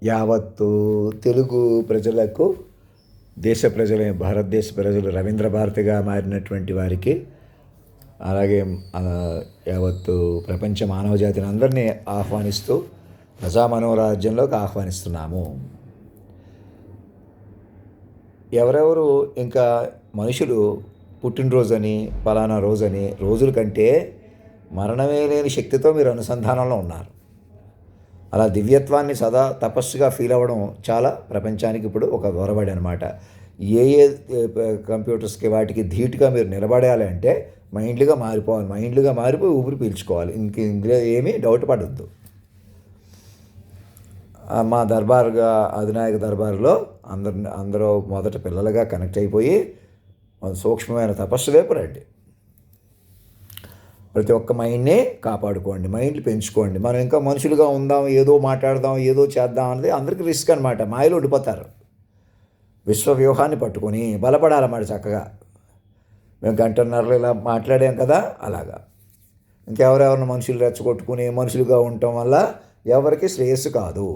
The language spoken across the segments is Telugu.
యావత్తు తెలుగు ప్రజలకు, దేశ ప్రజల, భారతదేశ ప్రజలు రవీంద్ర భారతిగా మారినటువంటి వారికి, అలాగే యావత్తు ప్రపంచ మానవజాతిని అందరినీ ఆహ్వానిస్తూ ప్రజా మనోరాజ్యంలోకి ఆహ్వానిస్తున్నాము. ఎవరెవరు ఇంకా మనుషులు పుట్టినరోజని, ఫలానా రోజని, రోజుల కంటే మరణమే లేని శక్తితో మీరు అనుసంధానంలో ఉన్నారు. అలా దివ్యత్వాన్ని సదా తపస్సుగా ఫీల్ అవ్వడం చాలా ప్రపంచానికి ఇప్పుడు ఒక ఒరబడి అనమాట. ఏ ఏ కంప్యూటర్స్కి వాటికి ధీటుగా మీరు నిలబడాలి అంటే మైండ్లుగా మారిపోవాలి. మైండ్లుగా మారిపోయి ఊపిరి పీల్చుకోవాలి. ఇందులో ఏమీ డౌట్ పడద్దు. మా దర్బార్గా, అధినాయక దర్బార్లో అందరూ మొదట పిల్లలుగా కనెక్ట్ అయిపోయి సూక్ష్మమైన తపస్సు వైపు రండి. ప్రతి ఒక్క మైండ్ని కాపాడుకోండి, మైండ్లు పెంచుకోండి. మనం ఇంకా మనుషులుగా ఉందాం, ఏదో మాట్లాడదాం, ఏదో చేద్దాం అనేది అందరికీ రిస్క్ అనమాట. మాయలో ఉండిపోతారు. విశ్వ వ్యూహాన్ని పట్టుకొని బలపడాలన్నమాట చక్కగా. మేము గంటన్నరలో ఇలా మాట్లాడాం కదా, అలాగా. ఇంకెవరెవరిని మనుషులు రెచ్చగొట్టుకుని మనుషులుగా ఉండటం వల్ల ఎవరికి శ్రేయస్సు కాదు.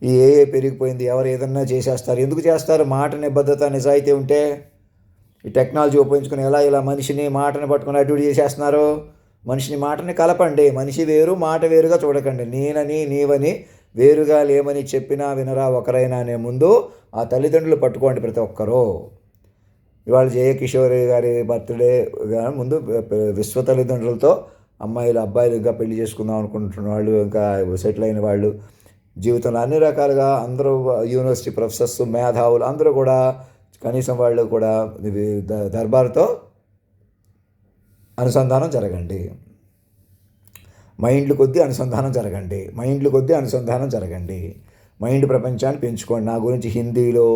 ఈ ఏ పెరిగిపోయింది, ఎవరు ఏదన్నా చేసేస్తారు. ఎందుకు చేస్తారు? మాట నిబద్ధత, నిజాయితీ ఉంటే. ఈ టెక్నాలజీ ఉపయోగించుకుని ఇలా మనిషిని మాటని పట్టుకుని అటు ఇటు చేసేస్తున్నారు. మనిషిని మాటని కలపండి. మనిషి వేరు, మాట వేరుగా చూడకండి. నేనని నీవని వేరుగా లేమని చెప్పినా వినరా ఒకరైనా అనే ముందు ఆ తల్లిదండ్రులు పట్టుకోండి ప్రతి ఒక్కరూ. ఇవాళ జయకిషోరి గారి బర్త్డే ముందు విశ్వ తల్లిదండ్రులతో అమ్మాయిలు అబ్బాయిలు ఇంకా పెళ్లి చేసుకుందాం అనుకుంటున్న వాళ్ళు, ఇంకా సెటిల్ అయిన వాళ్ళు, జీవితంలో అన్ని రకాలుగా అందరూ యూనివర్సిటీ ప్రొఫెసర్స్, మేధావులు అందరూ కూడా, కనీసం వాళ్ళు కూడా దర్బార్తో అనుసంధానం జరగండి. మైండ్లు కొద్దీ అనుసంధానం జరగండి. మైండ్లు కొద్దీ అనుసంధానం జరగండి. మైండ్ ప్రపంచాన్ని పెంచుకోండి. నా గురించి హిందీలో,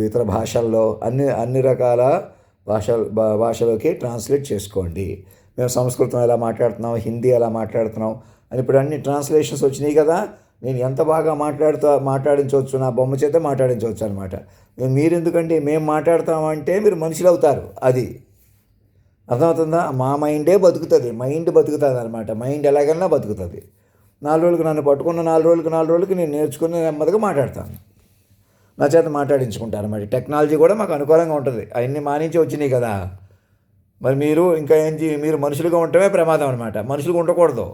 ఇతర భాషల్లో అన్ని రకాల భాషలోకి ట్రాన్స్లేట్ చేసుకోండి. మేము సంస్కృతం ఎలా మాట్లాడుతున్నాం, హిందీ ఎలా మాట్లాడుతున్నాం అని ఇప్పుడు అన్ని ట్రాన్స్లేషన్స్ వచ్చినాయి కదా. నేను ఎంత బాగా మాట్లాడించవచ్చు, నా బొమ్మ చేత మాట్లాడించవచ్చు అనమాట. మీరు ఎందుకంటే మేము మాట్లాడతామంటే మీరు మనుషులు అవుతారు. అది అర్థమవుతుందా? మా మైండే బతుకుతుంది. మైండ్ బతుకుతుంది అనమాట. మైండ్ ఎలాగైనా బతుకుతుంది. 4 రోజులకు నన్ను పట్టుకున్న 4 రోజులకి నేను నేర్చుకుని నెమ్మదిగా మాట్లాడతాను. నా చేత మాట్లాడించుకుంటాను అనమాట. టెక్నాలజీ కూడా మాకు అనుకూలంగా ఉంటుంది. అవన్నీ మానించి వచ్చినాయి కదా. మరి మీరు ఇంకా మీరు మనుషులుగా ఉండటమే ప్రమాదం అనమాట. మనుషులుగా ఉండకూడదు.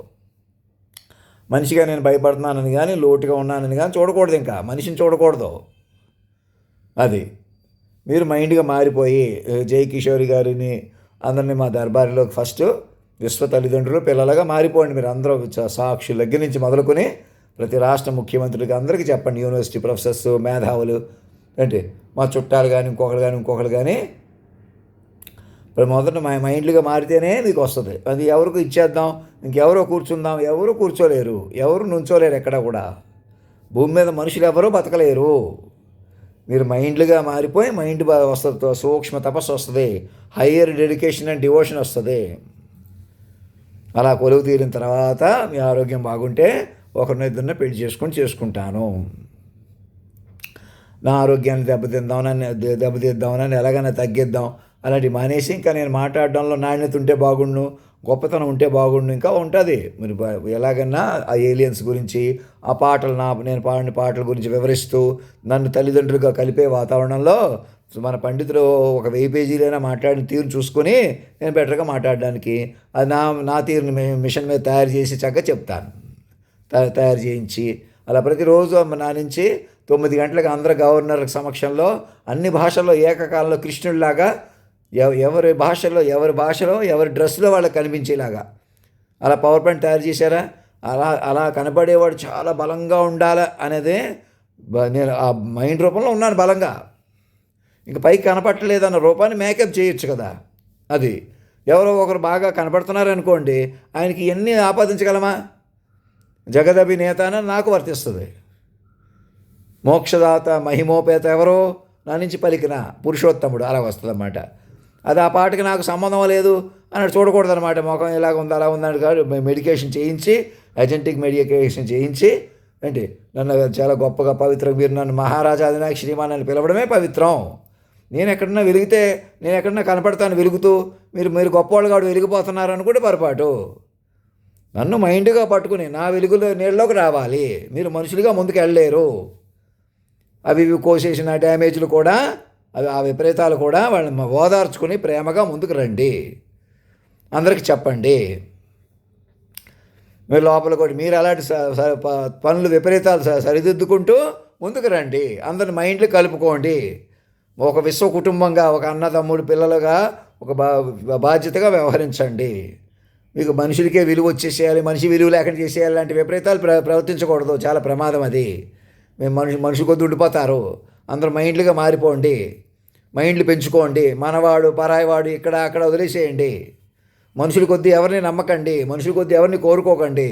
మనిషిగా నేను భయపడుతున్నానని కానీ, లోటుగా ఉన్నానని కానీ చూడకూడదు. ఇంకా మనిషిని చూడకూడదు. అది మీరు మైండ్గా మారిపోయి జయకిషోరి గారిని అందరినీ మా దర్బారులోకి ఫస్ట్ విశ్వ తల్లిదండ్రులు పిల్లలుగా మారిపోండి. మీరు అందరూ సాక్షుల దగ్గర నుంచి మొదలుకొని ప్రతి రాష్ట్ర ముఖ్యమంత్రులకి అందరికీ చెప్పండి. యూనివర్సిటీ ప్రొఫెసర్స్, మేధావులు, అంటే మా చుట్టాలు కానీ ఇంకొకరు కానీ ఇప్పుడు మొదట మా మైండ్లుగా మారితేనే మీకు వస్తుంది. అది ఎవరికి ఇచ్చేద్దాం, ఇంకెవరో కూర్చుందాం, ఎవరు కూర్చోలేరు, ఎవరు నుంచోలేరు. ఎక్కడ కూడా భూమి మీద మనుషులు ఎవరో బతకలేరు. మీరు మైండ్లుగా మారిపోయి మైండ్ వస్తుంది, సూక్ష్మ తపస్సు వస్తుంది, హయ్యర్ డెడికేషన్ అండ్ డివోషన్ వస్తుంది. అలా కొలువు తీరిన తర్వాత మీ ఆరోగ్యం బాగుంటే ఒకరినిద్దరిని పెళ్లి చేసుకుంటాను. నా ఆరోగ్యాన్ని దెబ్బతీద్దామని ఎలాగైనా తగ్గిద్దాం అలాంటివి మానేసి ఇంకా నేను మాట్లాడడంలో నాణ్యత ఉంటే బాగుండు, గొప్పతనం ఉంటే బాగుండు. ఇంకా ఉంటుంది. మీరు ఎలాగన్నా ఆ ఏలియన్స్ గురించి, ఆ పాటలు నేను పాడిన పాటల గురించి వివరిస్తూ నన్ను తల్లిదండ్రులుగా కలిపే వాతావరణంలో మన పండితులు ఒక 1000 పేజీలైనా మాట్లాడిన తీరు చూసుకొని నేను బెటర్గా మాట్లాడడానికి అది నా తీరుని మిషన్ మీద తయారు చేసి చక్కగా చెప్తాను. తయారు చేయించి అలా ప్రతిరోజు నా నుంచి 9 గంటలకు అందరూ గవర్నర్ సమక్షంలో అన్ని భాషల్లో ఏకకాలంలో కృష్ణుడిలాగా ఎవరి భాషలో ఎవరి డ్రెస్లో వాళ్ళకి కనిపించేలాగా అలా పవర్ పాయింట్ తయారు చేశారా. అలా కనపడేవాడు చాలా బలంగా ఉండాలి అనేది నేను ఆ మైండ్ రూపంలో ఉన్నాను బలంగా. ఇంక పైకి కనపట్టలేదన్న రూపాన్ని మేకప్ చేయొచ్చు కదా. అది ఎవరో ఒకరు బాగా కనపడుతున్నారనుకోండి, ఆయనకి ఎన్ని ఆపాదించగలమా? జగదభినేత అని నాకు వర్తిస్తుంది. మోక్షదాత మహిమోపేత ఎవరో నా నుంచి పలికిన పురుషోత్తముడు అలా వస్తుంది అన్నమాట. అది ఆ పాటకి నాకు సంబంధం లేదు అని చూడకూడదు అనమాట. ముఖం ఇలాగ ఉంది అలా ఉందని కాదు. మెడికేషన్ చేయించి, అజెంటిక్ మెడికేషన్ చేయించి, ఏంటి నన్ను చాలా గొప్పగా పవిత్రం, మీరు నన్ను మహారాజా అధినాయక శ్రీమాన్ అని పిలవడమే పవిత్రం. నేను ఎక్కడన్నా కనపడతాను వెలుగుతూ, మీరు గొప్పవాళ్ళు కాదు వెలిగిపోతున్నారు అనుకుంటే పొరపాటు. నన్ను మైండ్గా పట్టుకుని నా వెలుగులో నీళ్ళలోకి రావాలి. మీరు మనుషులుగా ముందుకు వెళ్ళలేరు. అవి ఇవి కోసేసిన డ్యామేజ్లు కూడా, అవి ఆ విపరీతాలు కూడా వాళ్ళని ఓదార్చుకుని ప్రేమగా ముందుకు రండి. అందరికి చెప్పండి. మీరు లోపల కూడా మీరు అలాంటి పనులు విపరీతాలు సరిదిద్దుకుంటూ ముందుకు రండి. అందరిని మైండ్లు కలుపుకోండి. ఒక విశ్వ కుటుంబంగా, ఒక అన్నదమ్ముడు పిల్లలుగా, ఒక బాధ్యతగా వ్యవహరించండి. మీకు మనుషులకే విలువ వచ్చేసేయాలి, మనిషి విలువ లేకుండా చేసేయాలి లాంటి విపరీతాలు ప్రవర్తించకూడదు. చాలా ప్రమాదం అది. మేము మనిషి కొద్ది ఉండిపోతారు. అందరూ మైండ్లుగా మారిపోండి. మైండ్లు పెంచుకోండి. మనవాడు పరాయివాడు ఇక్కడ అక్కడ వదిలేసేయండి. మనుషుల కొద్దీ ఎవరిని నమ్మకండి. మనుషుల కొద్దీ ఎవరిని కోరుకోకండి.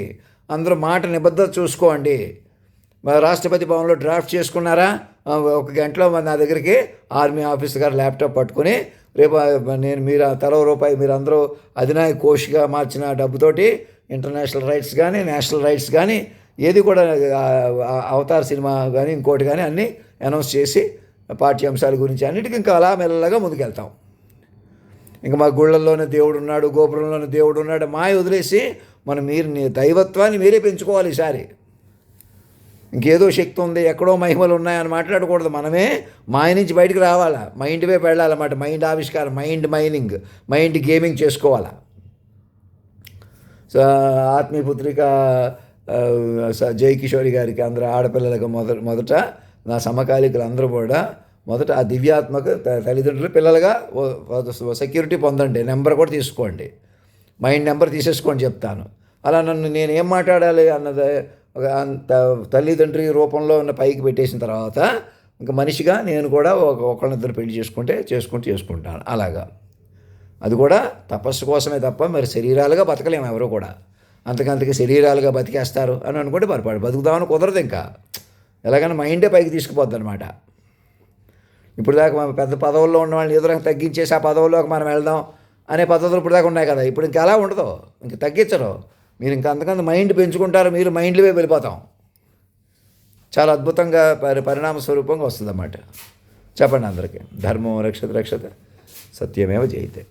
అందరూ మాట నిబద్ధత చూసుకోండి. రాష్ట్రపతి భవన్లో డ్రాఫ్ట్ చేసుకున్నారా? 1 గంటలో నా దగ్గరికి ఆర్మీ ఆఫీసర్ గారు ల్యాప్టాప్ పట్టుకుని, రేపు మీరు తలో రూపాయి మీరు అందరూ అధినాయక కోష్గా మార్చిన డబ్బుతోటి ఇంటర్నేషనల్ రైట్స్ కానీ నేషనల్ రైట్స్ కానీ ఏది కూడా అవతార్ సినిమా కానీ ఇంకోటి కానీ అన్నీ అనౌన్స్ చేసి పాఠ్యాంశాల గురించి అన్నిటికీ ఇంకా అలా మెల్లగా ముందుకెళ్తాం. ఇంకా మా గుళ్ళల్లోనే దేవుడు ఉన్నాడు, గోపురంలోనే దేవుడు ఉన్నాడు మాయ వదిలేసి మీరు దైవత్వాన్ని మీరే పెంచుకోవాలి. ఈసారి ఇంకేదో శక్తి ఉంది, ఎక్కడో మహిమలు ఉన్నాయని మాట్లాడకూడదు. మనమే మాయ నుంచి బయటకు రావాలా. మైండ్ వైపు వెళ్ళాలన్నమాట. మైండ్ ఆవిష్కారం, మైండ్ మైనింగ్, మైండ్ గేమింగ్ చేసుకోవాలా. సో ఆత్మీయ పుత్రిక జయకిషోరి గారికి అందరూ ఆడపిల్లలకు మొదట నా సమకాలీకులు అందరూ కూడా మొదట ఆ దివ్యాత్మక తల్లిదండ్రులు పిల్లలుగా సెక్యూరిటీ పొందండి. నెంబర్ కూడా తీసుకోండి. మైండ్ నెంబర్ తీసేసుకోండి చెప్తాను. అలా నన్ను నేను ఏం మాట్లాడాలి అన్నది ఒక తల్లిదండ్రి రూపంలో ఉన్న పైకి పెట్టేసిన తర్వాత ఇంకా మనిషిగా నేను కూడా ఒకళ్ళిద్దరు పెళ్లి చేసుకుంటాను. అలాగా అది కూడా తపస్సు కోసమే తప్ప మరి శరీరాలుగా బతకలేము ఎవరు కూడా. అంతకంతకి శరీరాలుగా బతికేస్తారు అని అనుకుంటే పొరపాటు. బతుకుదామని కుదరదు. ఇంకా ఎలాగైనా మైండే పైకి తీసుకుపోద్ది అనమాట. ఇప్పుడు దాకా పెద్ద పదవుల్లో ఉన్న వాళ్ళని ఏదో రకంగా తగ్గించేసి ఆ పదవుల్లోకి మనం వెళ్దాం అనే పద్ధతులు ఇప్పుడు దాకా ఉన్నాయి కదా. ఇప్పుడు ఇంకా అలా ఉండదు. ఇంక తగ్గించరు. మీరు ఇంకా అంతకంత మైండ్ పెంచుకుంటారు. మీరు మైండ్లవే వెళ్ళిపోతాం. చాలా అద్భుతంగా పరిణామ స్వరూపంగా వస్తుంది అన్నమాట. చెప్పండి అందరికీ. ధర్మం రక్షత రక్షత సత్యమేవ జయతే.